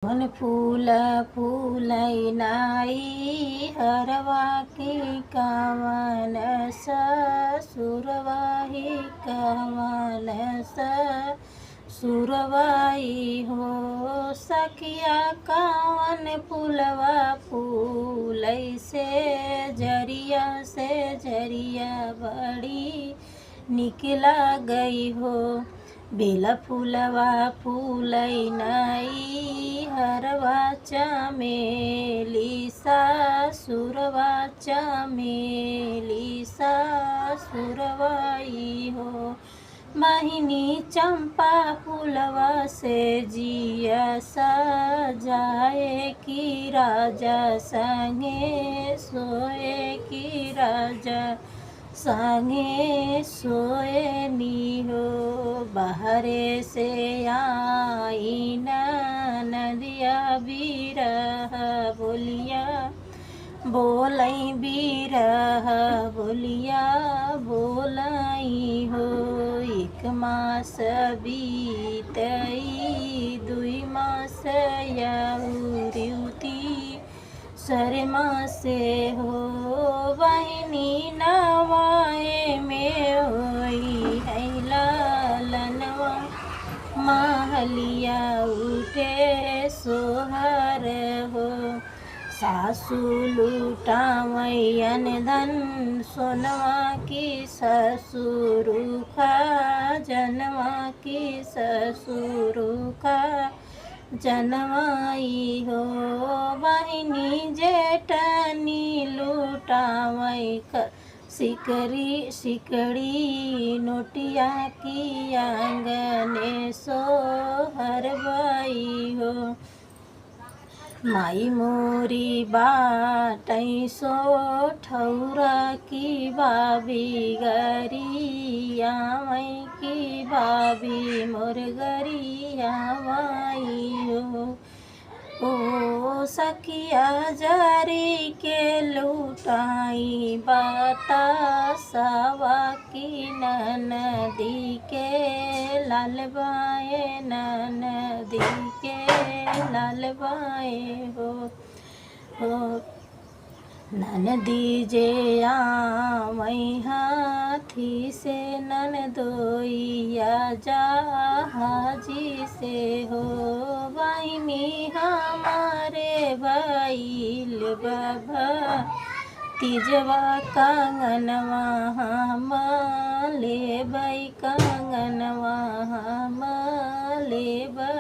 वन फूल फूलै नाई हरवा की कावन सुरवाही कावन सुरवाई हो सखिया कावन फूलवा फूलै से जरिया बड़ी निकला गई हो। बेला फूलवा फूलै नाई हरवा चमेली सुरवा चमेली सुरवाई हो। महिनी चंपा फूलवा से जिया सजाए की राजा संगे सोए की राजा संगे सोए नी हो। बाहरे से आई नदिया बिरह बोलिया बोलई बिरह बोलिया बोलई हो। एक मास बीतई दुई मास यौरी शर्मा से हो। बहिनी नवाए में होई है लालनवा महलिया उठे सोहर हो। सासू लुटावैयन धन सोनवा की ससुर जनवा की ससुर जनवाई हो। बहिनी जेठनी लुटावै सिकड़ी नोटिया की आंगने सोहरवाई हो। माई मोरी बाटै सो ठौरा की बाबी गरियावै की बाबी मोर गरियावै हो। ओ सखिया जरी के लुटाई बतासवा की ननदी के लालबाए ननदी के लालबाए हो। ननदी जे आवै हाथी से ननदोइया जहाजी से हो। बहिनी हमारे भइल बाबा तिजवा कंगनवा हम लेबै कंगनवा हम लेबै।